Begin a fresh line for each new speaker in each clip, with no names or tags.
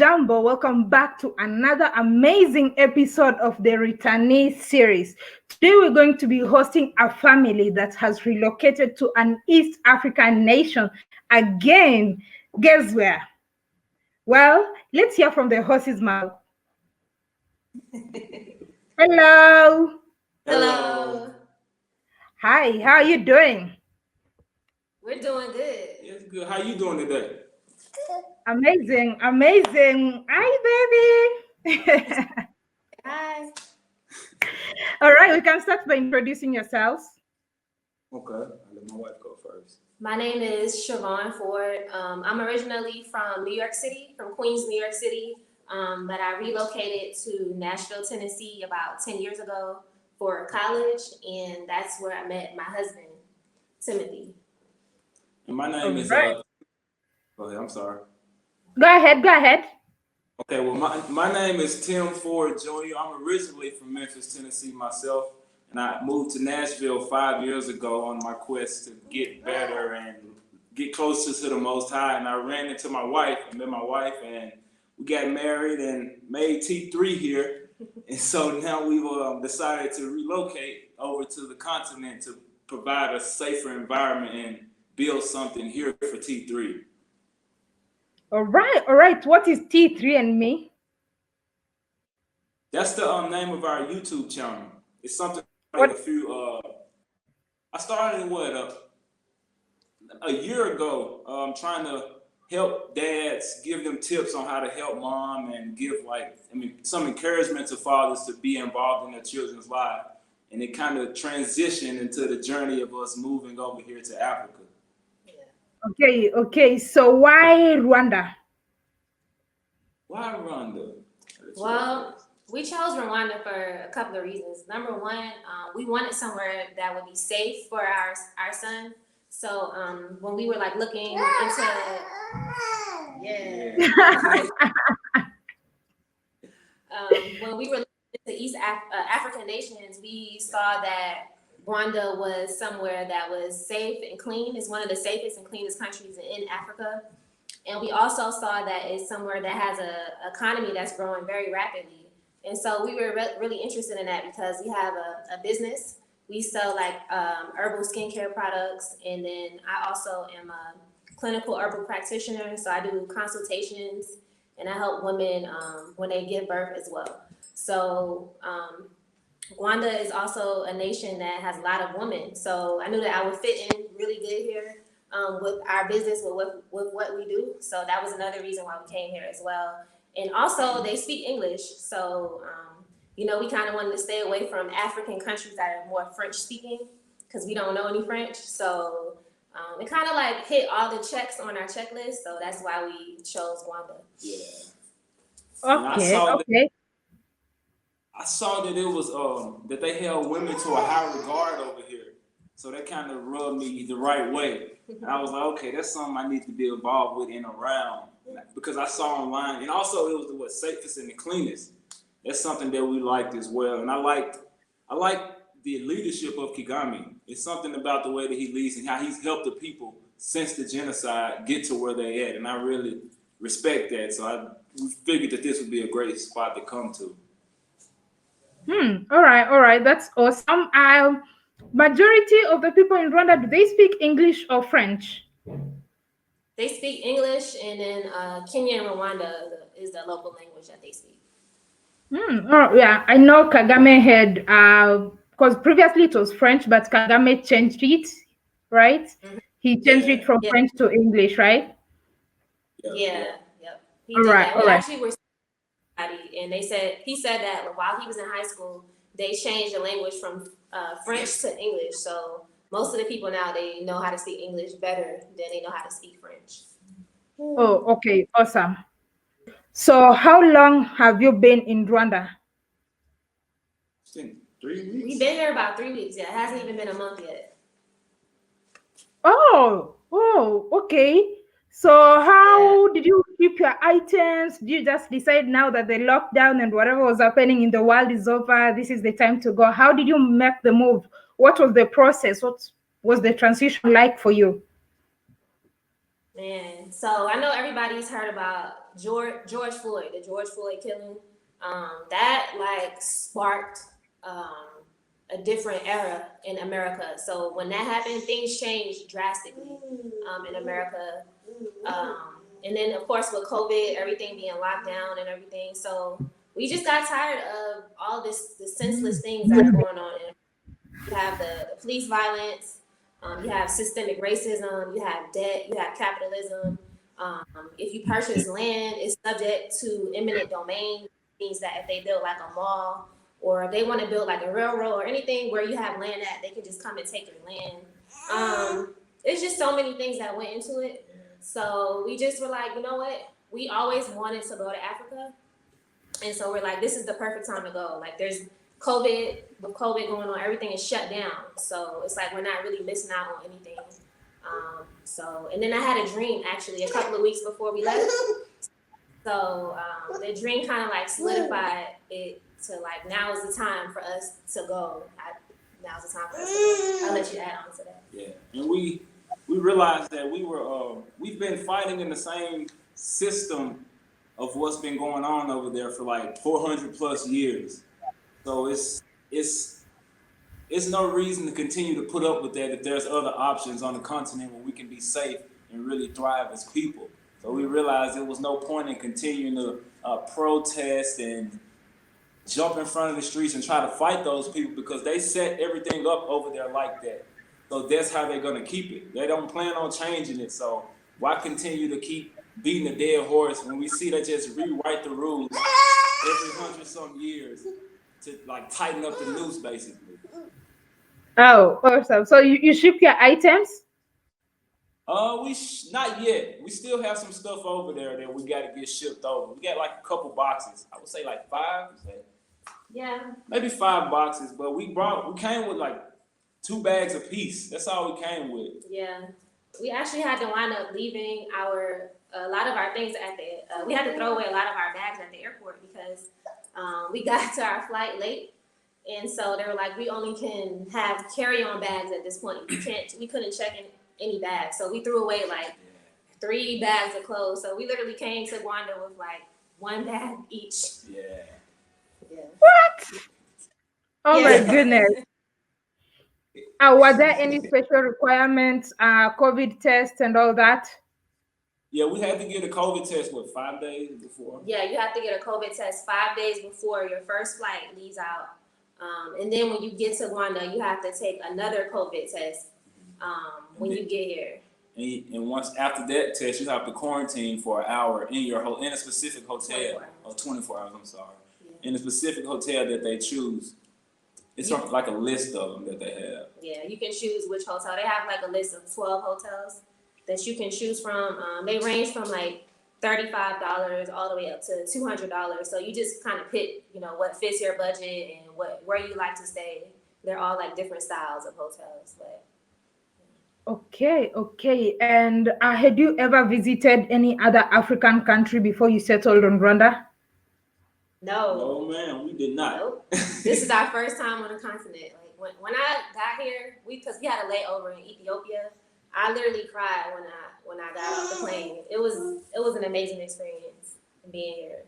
Jambo, welcome back to another amazing episode of the Returnee series. Today we're going to be hosting a family that has relocated to an East African nation again. Guess where? Well, let's hear from the horse's mouth. Hello.
Hello.
Hi, how are you doing?
We're doing good.
It's good. How you doing today?
Amazing. Hi, baby.
Hi.
All right, we can start by introducing yourselves.
Okay, I'll let my wife go first.
My name is Siobhan Ford. I'm originally from New York City, from Queens, New York City. But I relocated to Nashville, Tennessee about 10 years ago for college, and that's where I met my husband, Timothy.
And my name is
Right.
Go ahead, I'm sorry.
Go ahead.
Okay, well my name is Tim Ford Jr. I'm originally from Memphis, Tennessee myself, and I moved to Nashville 5 years ago on my quest to get better and get closer to the Most High. And I ran into my wife, I met my wife, and we got married and made T3 here. And so now we've decided to relocate over to the continent to provide a safer environment and build something here for T3.
All right. What is T3 and me?
That's the name of our YouTube channel. It's something
What?
like I started a year ago, trying to help dads, give them tips on how to help mom and give some encouragement to fathers to be involved in their children's lives. And it kind of transitioned into the journey of us moving over here to Africa.
Okay. So why Rwanda?
Why Rwanda?
Well, we chose Rwanda for a couple of reasons. Number one, we wanted somewhere that would be safe for our son. So when we were looking into when we were looking into East African nations, we saw that Rwanda was somewhere that was safe and clean. It's one of the safest and cleanest countries in Africa. And we also saw that it's somewhere that has an economy that's growing very rapidly. And so we were really interested in that because we have a business. We sell herbal skincare products. And then I also am a clinical herbal practitioner. So I do consultations and I help women when they give birth as well. So Rwanda is also a nation that has a lot of women. So I knew that I would fit in really good here with our business, with what we do. So that was another reason why we came here as well. And also they speak English. So, we kind of wanted to stay away from African countries that are more French speaking because we don't know any French. So it kind of hit all the checks on our checklist. So that's why we chose Rwanda.
Yeah.
Okay.
I saw that it was that they held women to a high regard over here. So that kind of rubbed me the right way. And I was like, okay, that's something I need to be involved with and around. Because I saw online, and also it was the safest and the cleanest. That's something that we liked as well. And I like the leadership of Kagame. It's something about the way that he leads and how he's helped the people since the genocide get to where they at. And I really respect that. So we figured that this would be a great spot to come to.
All right. That's awesome. Majority of the people in Rwanda, do they speak English or French?
They speak English, and then Kenya and Rwanda is the local language that they speak.
Oh, yeah. I know Kagame had, because previously it was French, but Kagame changed it, right?
Mm-hmm.
He changed it from French to English, right?
Yeah. Yep. He
All
did
right.
that. We actually were and he said that while he was in high school, they changed the language from French to English. So most of the people now, they know how to speak English better than they know how to speak French.
Oh, okay. Awesome. So how long have you been in Rwanda?
It's been 3 weeks.
We've been here about 3 weeks. Yeah, it hasn't even been a month yet.
Oh, okay. So how did you keep your items? Did you just decide now that the lockdown and whatever was happening in the world is over, this is the time to go? How did you make the move? What was the process? What was the transition like for you?
Man, so I know everybody's heard about George Floyd, the George Floyd killing. That like sparked a different era in America. So when that happened, things changed drastically in America. And then of course with COVID, everything being locked down and everything. So we just got tired of all the senseless things that are going on. And you have the police violence, you have systemic racism, you have debt, you have capitalism. Um, if you purchase land, it's subject to eminent domain. Means that if they build like a mall or if they want to build like a railroad or anything where you have land at, they can just come and take your land. It's just so many things that went into it. So we just were like, you know what? We always wanted to go to Africa. And so we're like, this is the perfect time to go. Like there's with COVID going on, everything is shut down. So it's like we're not really missing out on anything. And then I had a dream actually a couple of weeks before we left. So the dream kind of like solidified it to like now is the time for us to go. Now's the time for us to go. I'll let you add on to that.
Yeah, and we realized that we've been fighting in the same system of what's been going on over there for like 400 plus years. So it's no reason to continue to put up with that if there's other options on the continent where we can be safe and really thrive as people. So we realized there was no point in continuing to protest and jump in front of the streets and try to fight those people because they set everything up over there like that. So that's how they're gonna keep it. They don't plan on changing it. So why continue to keep beating a dead horse when we see they just rewrite the rules every 100 some years to like tighten up the noose basically.
Oh, awesome. So you ship your items?
Not yet. We still have some stuff over there that we got to get shipped over. We got like a couple boxes. I would say like 5.
Yeah.
Maybe 5 boxes, but we came with like 2 bags apiece. That's all we came with.
Yeah. We actually had to wind up leaving a lot of our things at the. We had to throw away a lot of our bags at the airport because we got to our flight late. And so they were like, we only can have carry-on bags at this point. We couldn't check in any bags. So we threw away like 3 bags of clothes. So we literally came to Rwanda with like 1 bag each.
Yeah.
What? Oh
Yeah.
my goodness. Were there any special requirements, COVID tests and all that?
Yeah, we had to get a COVID test, 5 days before?
Yeah, you have to get a COVID test 5 days before your first flight leaves out. And then when you get to Rwanda, you have to take another COVID test when you get here.
And once after that test, you have to quarantine for an hour in a specific hotel. 24 hours, I'm sorry. Yeah. In a specific hotel that they choose. It's like a list of them that they have. Yeah,
you can choose which hotel. They have like a list of 12 hotels that you can choose from. They range from like $35 all the way up to $200. So you just kind of pick, what fits your budget and where you like to stay. They're all like different styles of hotels. But
Okay. And had you ever visited any other African country before you settled on Rwanda?
No.
No, man, we did not.
Nope. This is our first time on the continent. Like when I got here, because we had a layover in Ethiopia, I literally cried when I got off the plane. It was an amazing experience being here.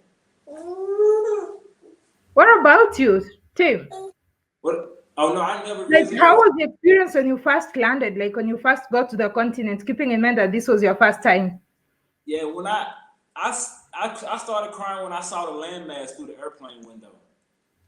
What about you, Tim?
What? Oh no, I never
visited. How was the experience when you first landed? Like when you first got to the continent, keeping in mind that this was your first time?
Yeah, when I started crying when I saw the landmass through the airplane window.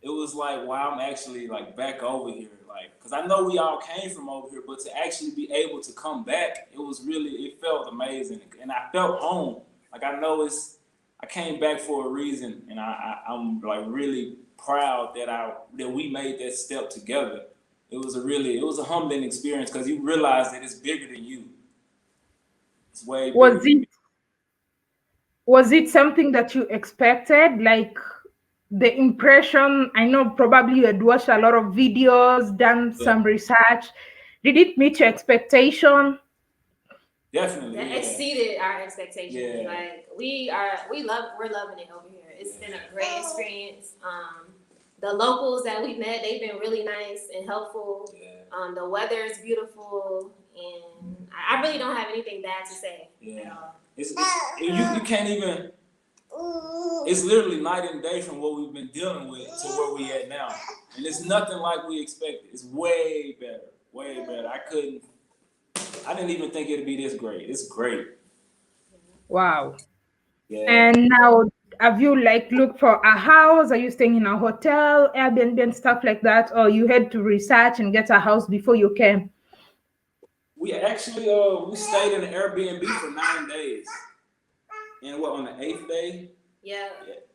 It was like, wow, I'm actually like back over here. Like, because I know we all came from over here, but to actually be able to come back, it felt amazing. And I felt home. Like, I came back for a reason. And I'm like really proud that we made that step together. It was a humbling experience because you realize that it's bigger than you. It's way bigger.
Was it something that you expected? Like the impression, I know probably you had watched a lot of videos, done some research. Did it meet your expectation?
Definitely.
That exceeded our expectations. Yeah. Like we're loving it over here. It's been a great experience. The locals that we met, they've been really nice and helpful.
Yeah.
The weather is beautiful, and I really don't have anything bad to say.
Yeah. You can't even. It's literally night and day from what we've been dealing with to where we at now, and it's nothing like we expected. It's way better, way better. I didn't even think it'd be this great. It's great.
Wow.
Yeah.
And now, have you like looked for a house? Are you staying in a hotel, Airbnb, and stuff like that, or you had to research and get a house before you came?
We actually we stayed in an Airbnb for 9 days, and what on the 8th day?
Yeah.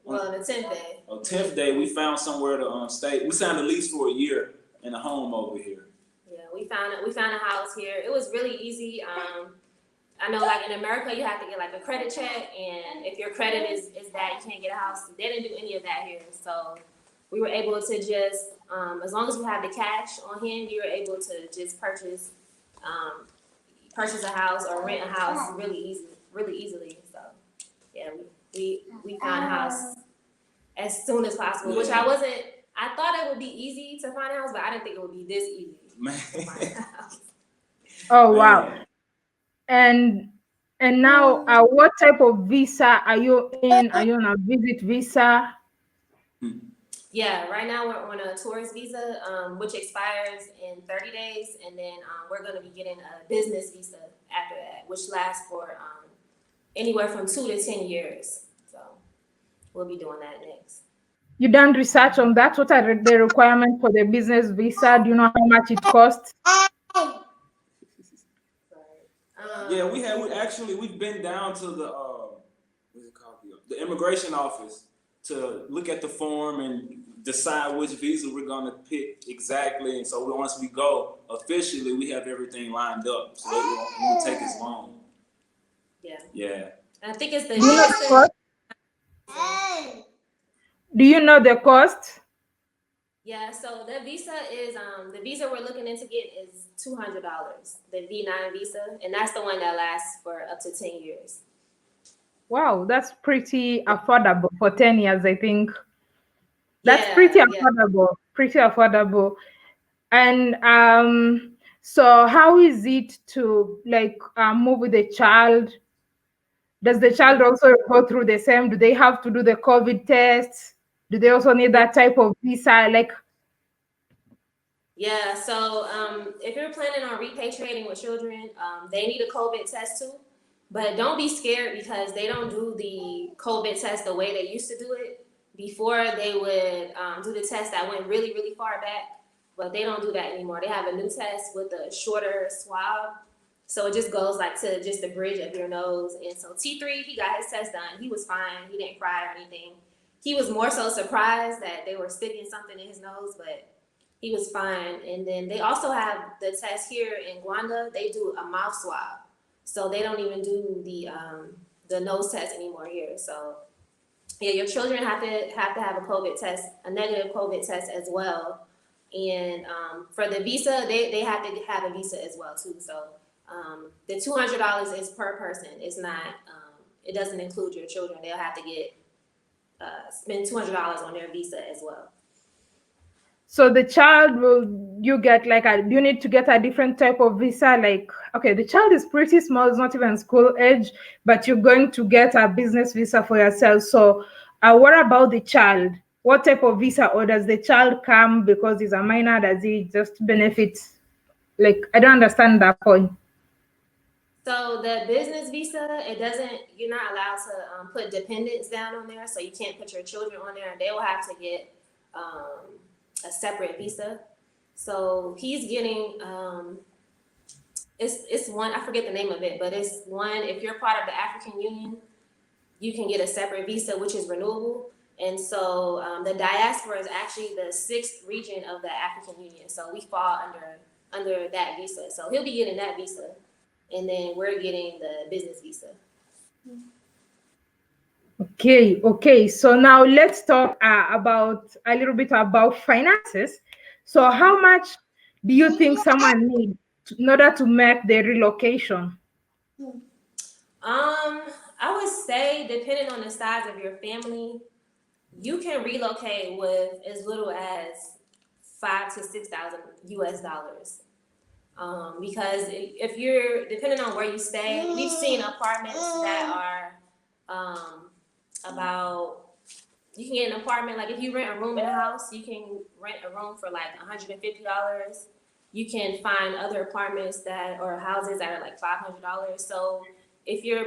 Well, the 10th day.
On 10th day, we found somewhere to stay. We signed a lease for a year in a home over here.
Yeah, we found a house here. It was really easy. I know, like in America, you have to get like a credit check, and if your credit is bad, you can't get a house. They didn't do any of that here, so we were able to just, as long as we have the cash on hand, we were able to just purchase a house or rent a house really easily. So yeah, we found a house as soon as possible, which I thought it would be easy to find a house, but I didn't think it would be this easy to find a house.
Oh wow. And now, what type of visa are you in? Are you on a visit visa?
Yeah, right now we're on a tourist visa, which expires in 30 days, and then we're going to be getting a business visa after that, which lasts for anywhere from 2 to 10 years. So we'll be doing that next.
You done research on that? What are the requirements for the business visa? Do you know how much it costs?
Yeah, we've been down to the what's it called, the immigration office to look at the form and decide which visa we're gonna pick exactly. And so once we go officially, we have everything lined up, so it won't take as long.
Yeah.
Yeah.
And I think it's the
Do you know the cost? Do you know the cost?
Yeah, so the visa is the visa we're looking into get is $200, the V9 visa, and that's the one that lasts for up to 10 years.
Wow, that's pretty affordable for 10 years, I think. That's pretty affordable, pretty affordable. And so how is it to like move with a child? Does the child also go through the same? Do they have to do the COVID tests? Do they also need that type of visa? Like,
yeah, so if you're planning on repatriating with children, they need a COVID test too. But don't be scared because they don't do the COVID test the way they used to do it. Before they would do the test that went really, really far back, but they don't do that anymore. They have a new test with a shorter swab. So it just goes like to just the bridge of your nose. And so T3, he got his test done. He was fine. He didn't cry or anything. He was more so surprised that they were sticking something in his nose, but he was fine. And then they also have the test here in Rwanda. They do a mouth swab. So they don't even do the nose test anymore here. So yeah, your children have to have a COVID test, a negative COVID test as well. And for the visa, they have to have a visa as well too. So the $200 is per person. It's not. It doesn't include your children. They'll have to spend $200 on their visa as well.
so the child you need to get a different type of visa? Like, okay, the child is pretty small, it's not even school age, but you're going to get a business visa for yourself. So what about the child? What type of visa, or does the child come because he's a minor? Does he just benefit? Like, I don't understand that point.
So the business visa, you're not allowed to put dependents down on there, so you can't put your children on there. They will have to get a separate visa. So he's getting it's one, I forget the name of it, but it's one, if you're part of the African Union, you can get a separate visa, which is renewable. And so the diaspora is actually the 6th region of the African Union. So we fall under that visa. So he'll be getting that visa. And then we're getting the business visa.
Okay. So now let's talk about a little bit about finances. So how much do you think someone needs in order to make the relocation?
I would say, depending on the size of your family, you can relocate with as little as 5 to 6 thousand US dollars. Because if you're depending on where you stay, we've seen apartments that are about you can get an apartment like if you rent a room in a house, you can rent a room for like $150. You can find other apartments that or houses that are like $500. So if you're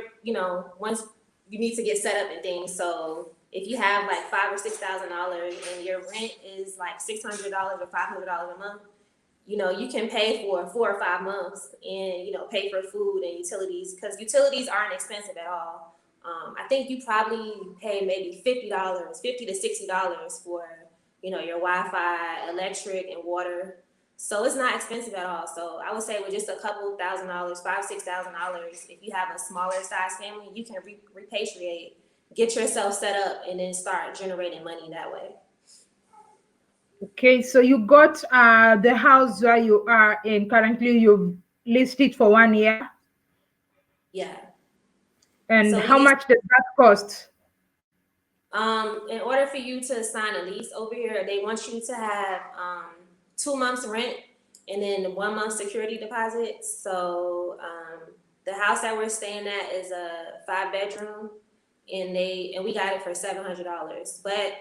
once you need to get set up and things, so if you have like $5 or $6 thousand and your rent is like $600 or $500 a month, you can pay for 4 or 5 months and, pay for food and utilities because utilities aren't expensive at all. I think you probably pay maybe $50, $50 to $60 for, your Wi-Fi, electric, and water. So it's not expensive at all. So I would say with just a couple $1,000, $5,000, $6,000, if you have a smaller size family, you can repatriate, get yourself set up, and then start generating money that way.
Okay, so you got the house where you are in currently. You leased it for 1 year,
Yeah.
and
So
how much does that cost?
In order for you to sign a lease over here, they want you to have 2 months rent and then 1 month security deposit. So the house that we're staying at is a 5 bedroom, and we got it for $700. But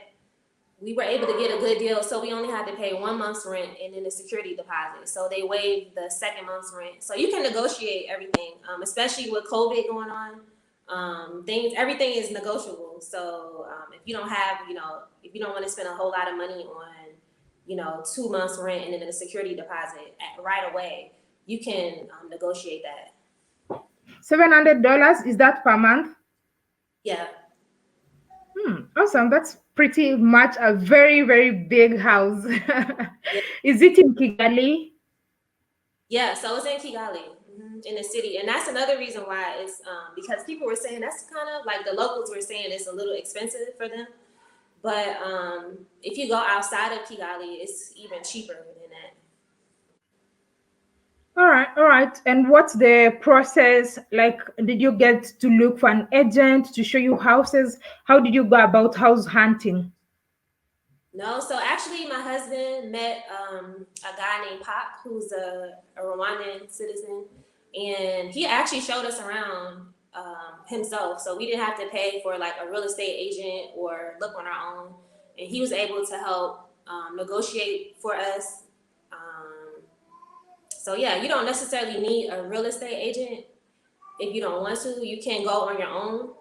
we were able to get a good deal, so we only had to pay 1 month's rent and then the security deposit. So they waived the second month's rent. So you can negotiate everything, especially with COVID going on. Everything is negotiable. So if you don't have, if you don't want to spend a whole lot of money on, 2 months rent and then the security deposit right away, you can negotiate that.
$700, is that per month?
Yeah.
Awesome. That's pretty much a very, very big house.
Yeah.
Is it in Kigali?
Yeah, so it's in Kigali, in the city, and that's another reason why it's because people were saying that's kind of like the locals were saying it's a little expensive for them, but if you go outside of Kigali, it's even cheaper than that.
All right. And what's the process like? Did you get to look for an agent to show you houses? How did you go about house hunting?
No, so actually my husband met a guy named Pop, who's a Rwandan citizen, and he actually showed us around himself. So we didn't have to pay for like a real estate agent or look on our own, and he was able to help negotiate for us. So yeah, you don't necessarily need a real estate agent if you don't want to. You can go on your own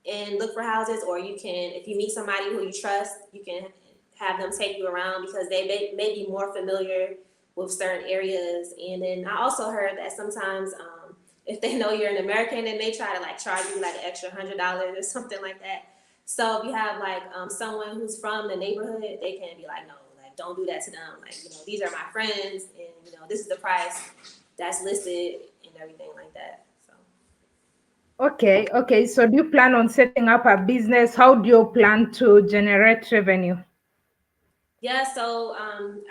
and look for houses, or you can, if you meet somebody who you trust, you can have them take you around because they may be more familiar with certain areas. And then I also heard that sometimes if they know you're an American, they may try to like charge you like an extra $100 or something like that. So if you have like someone who's from the neighborhood, they can be like, no, like don't do that to them. Like, these are my friends, and this is the price that's listed and everything like that.
Okay. So do you plan on setting up a business? How do you plan to generate revenue?
Yeah, so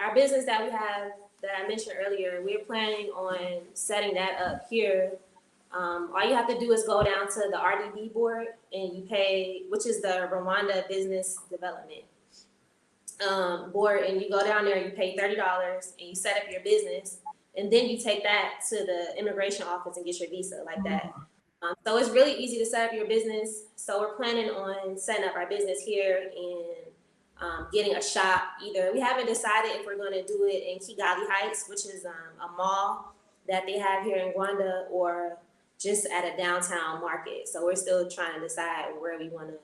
our business that we have that I mentioned earlier, we're planning on setting that up here. All you have to do is go down to the RDB board and you pay, which is the Rwanda Business Development board, and you go down there, you pay $30 and you set up your business, and then you take that to the immigration office and get your visa like that. So it's really easy to set up your business. So we're planning on setting up our business here and getting a shop. Either we haven't decided if we're going to do it in Kigali Heights, which is a mall that they have here in Rwanda, or just at a downtown market. So we're still trying to decide where we want to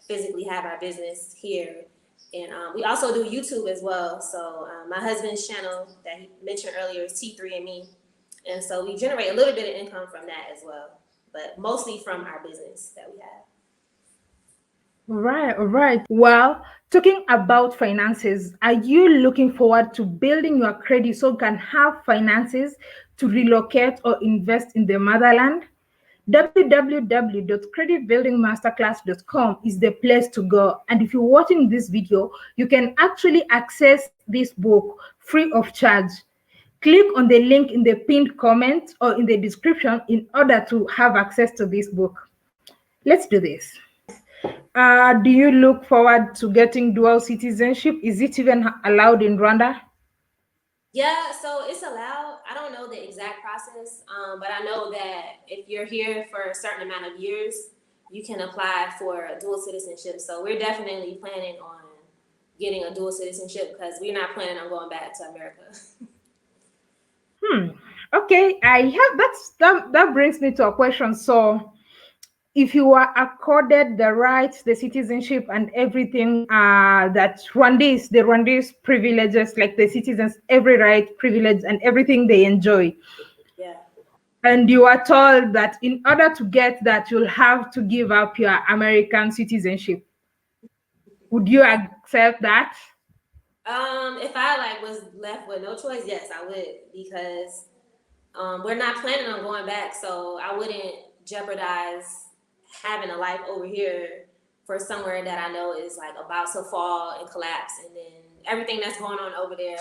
physically have our business here. And we also do YouTube as well. So my husband's channel that he mentioned earlier is T3andMe. And so we generate a little bit of income from that as well, but mostly from our business that we have.
All right. Well, talking about finances, are you looking forward to building your credit so you can have finances to relocate or invest in the motherland? www.creditbuildingmasterclass.com is the place to go. And if you're watching this video, you can actually access this book free of charge. Click on the link in the pinned comment or in the description in order to have access to this book. Let's do this. Do you look forward to getting dual citizenship? Is it even allowed in Rwanda?
Yeah, so it's allowed. I don't know the exact process, but I know that if you're here for a certain amount of years, you can apply for a dual citizenship. So we're definitely planning on getting a dual citizenship because we're not planning on going back to America.
Hmm. Okay, I have that brings me to a question. So if you are accorded the rights, the citizenship, and everything that the Rwandese privileges, like the citizens, every right, privilege, and everything they enjoy,
Yeah.
and you are told that in order to get that, you'll have to give up your American citizenship, would you accept that?
If I like was left with no choice, yes, I would because we're not planning on going back, so I wouldn't jeopardize having a life over here for somewhere that I know is like about to fall and collapse, and then everything that's going on over there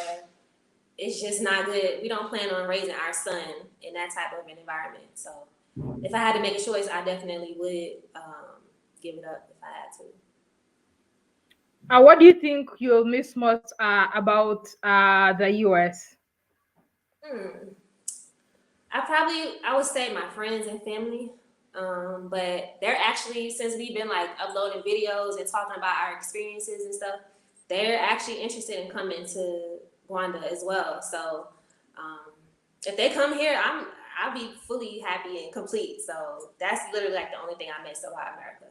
is just not good. We don't plan on raising our son in that type of an environment. So if I had to make a choice, I definitely would give it up if I had to.
What do you think you'll miss most about the US?
Hmm. I would say my friends and family. But they're actually, since we've been like uploading videos and talking about our experiences and stuff, they're actually interested in coming to Rwanda as well. So um, if they come here, I'll be fully happy and complete. So that's literally like the only thing I miss about America.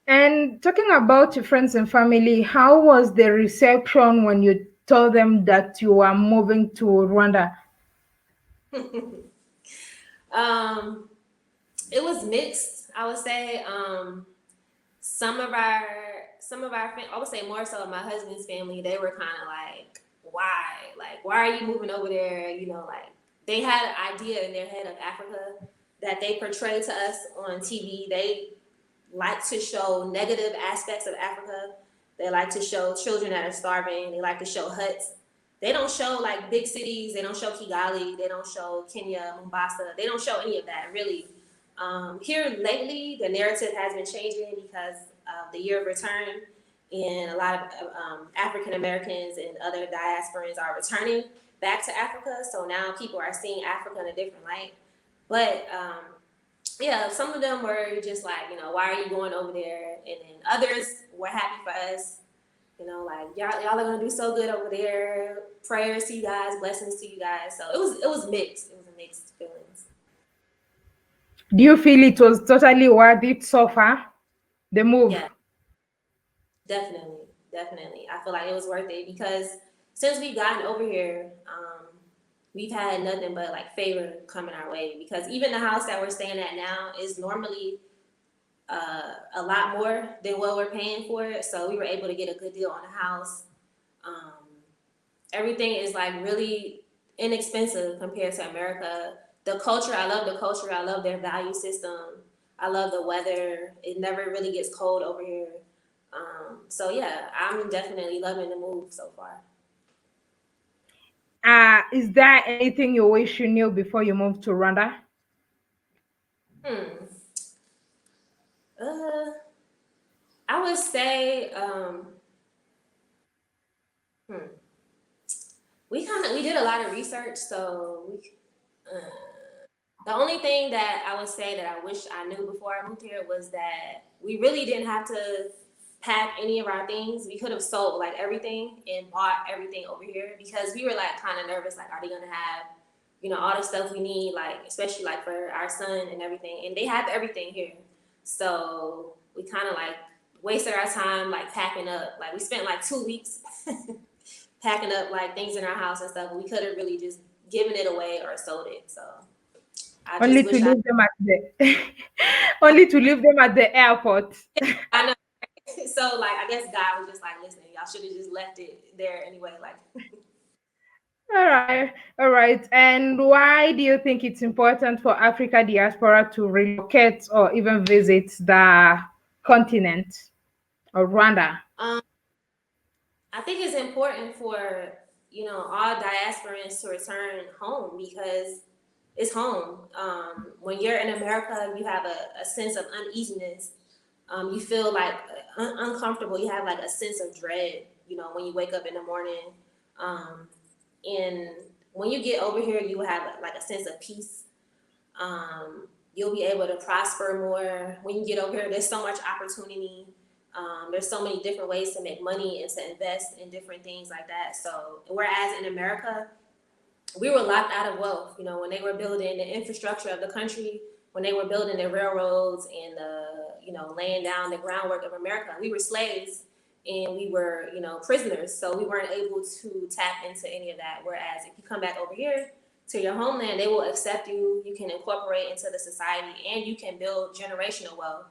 And talking about your friends and family, how was the reception when you told them that you were moving to Rwanda?
um, it was mixed, I would say. Some of our I would say more so my husband's family, they were kind of like why are you moving over there, like they had an idea in their head of Africa that they portray to us on TV. They like to show negative aspects of Africa. They like to show children that are starving. They like to show huts. They don't show like big cities. They don't show Kigali. They don't show Kenya, Mombasa. They don't show any of that really. Here lately, the narrative has been changing because of the year of return, and a lot of African Americans and other diasporans are returning back to Africa. So now people are seeing Africa in a different light. But yeah, some of them were just like, why are you going over there? And then others were happy for us. Like y'all are gonna do so good over there. Prayers to you guys, blessings to you guys. So it was mixed. It was a mixed feelings.
Do you feel it was totally worth it so far, the move?
Yeah, definitely, definitely. I feel like it was worth it because since we've gotten over here, we've had nothing but like favor coming our way. Because even the house that we're staying at now is normally a lot more than what we're paying for it. So we were able to get a good deal on the house. Um, Everything is like really inexpensive compared to America. The culture, I love the culture. I love their value system. I love the weather. It never really gets cold over here. So yeah, I'm definitely loving the move so far.
Is there anything you wish you knew before you moved to Rwanda?
Hmm. I would say hmm. We did a lot of research, so uh, the only thing that I would say that I wish I knew before I moved here was that we really didn't have to pack any of our things. We could have sold like everything and bought everything over here because we were like kind of nervous, like are they gonna have, all the stuff we need, like especially like for our son and everything. And they have everything here. So we kind of like wasted our time like packing up. Like we spent like 2 weeks packing up like things in our house and stuff. And we could have really just given it away or sold it. So I just
Only to
wish I
leave them at the only to leave them at the airport.
I know. So like I guess God was just like, listen, y'all should have just left it there anyway. Like
All right, all right. And why do you think it's important for Africa diaspora to relocate or even visit the continent or Rwanda?
um I think it's important for, all diasporans to return home because it's home. When you're in America, you have a sense of uneasiness You feel like uncomfortable. You have like a sense of dread, when you wake up in the morning. And when you get over here, you have like a sense of peace. You'll be able to prosper more. When you get over here, there's so much opportunity. There's so many different ways to make money and to invest in different things like that. So whereas in America, we were locked out of wealth. When they were building the infrastructure of the country, when they were building the railroads and laying down the groundwork of America, we were slaves and we were, prisoners. So we weren't able to tap into any of that. Whereas if you come back over here to your homeland, they will accept you. You can incorporate into the society and you can build generational wealth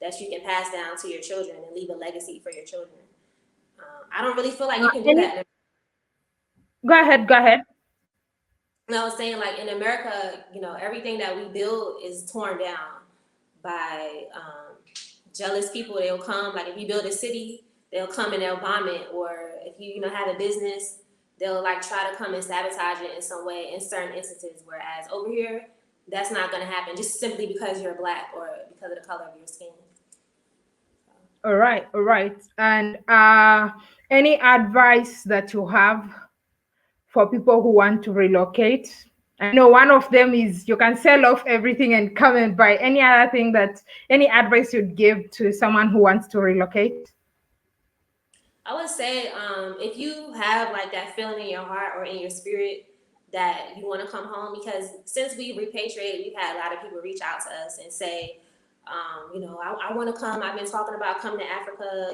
that you can pass down to your children and leave a legacy for your children. I don't really feel like you can do that.
Go ahead.
And I was saying, like, in America, everything that we build is torn down by jealous people. They'll come, like, if you build a city, they'll come and they'll bomb it. Or if you, have a business, they'll, like, try to come and sabotage it in some way in certain instances. Whereas over here, that's not going to happen just simply because you're Black or because of the color of your skin.
All right. And any advice that you have for people who want to relocate? I know one of them is you can sell off everything and come and buy. Any advice you'd give to someone who wants to relocate?
I would say if you have like that feeling in your heart or in your spirit that you want to come home, because since we repatriated, we've had a lot of people reach out to us and say, I want to come. I've been talking about coming to Africa,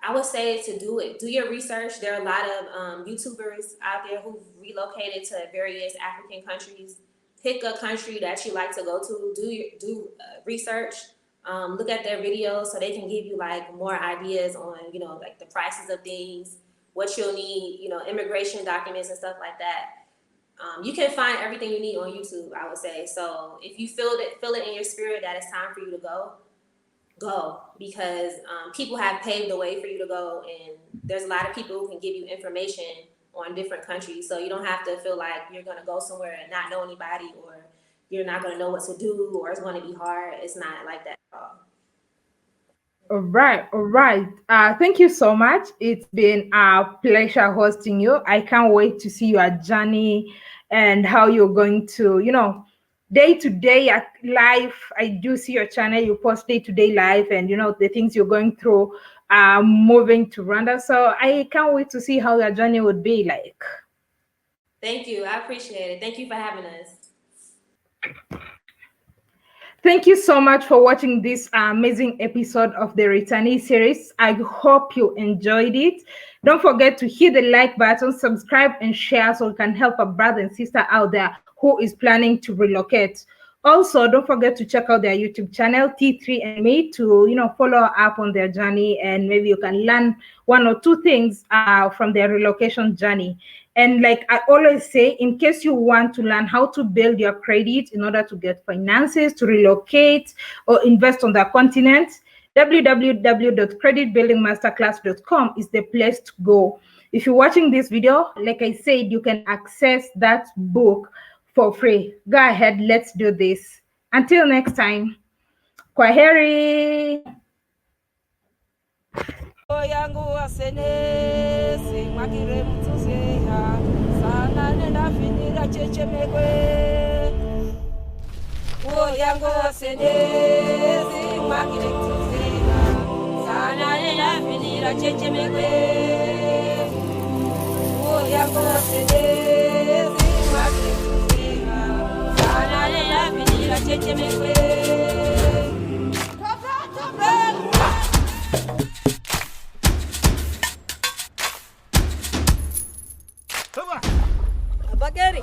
I would say to do it. Do your research. There are a lot of YouTubers out there who've relocated to various African countries. Pick a country that you like to go to. Do research. Look at their videos so they can give you like more ideas on, like the prices of things, what you'll need, immigration documents and stuff like that. You can find everything you need on YouTube, I would say. So if you feel it in your spirit that it's time for you to go, because people have paved the way for you to go, and there's a lot of people who can give you information on different countries. So you don't have to feel like you're going to go somewhere and not know anybody, or you're not going to know what to do, or it's going to be hard. It's not like that at all.
All right. Thank you so much. It's been a pleasure hosting you. I can't wait to see your journey and how you're going to, day-to-day life. I do see your channel. You post day-to-day life and, the things you're going through moving to Rwanda. So I can't wait to see how your journey would be like.
Thank you. I appreciate it. Thank you for having us.
Thank you so much for watching this amazing episode of the Returnee series. I hope you enjoyed it. Don't forget to hit the like button, subscribe, and share so we can help a brother and sister out there who is planning to relocate. Also, don't forget to check out their YouTube channel, T3 and Me, to follow up on their journey, and maybe you can learn one or two things from their relocation journey. And like I always say, in case you want to learn how to build your credit in order to get finances to relocate or invest on the continent, www.creditbuildingmasterclass.com is the place to go. If you're watching this video, like I said, you can access that book for free. Go ahead, let's do this. Until next time, kwaheri.
Yangu wasenesi mwakire mtuzeha sana nenda finira chechemekwe yangu wasenesi mwakire mtuzeha sana nenda finira chechemekwe yangu wasenesi mwakire mtuzeha sana nenda finira chechemekwe. Bageri.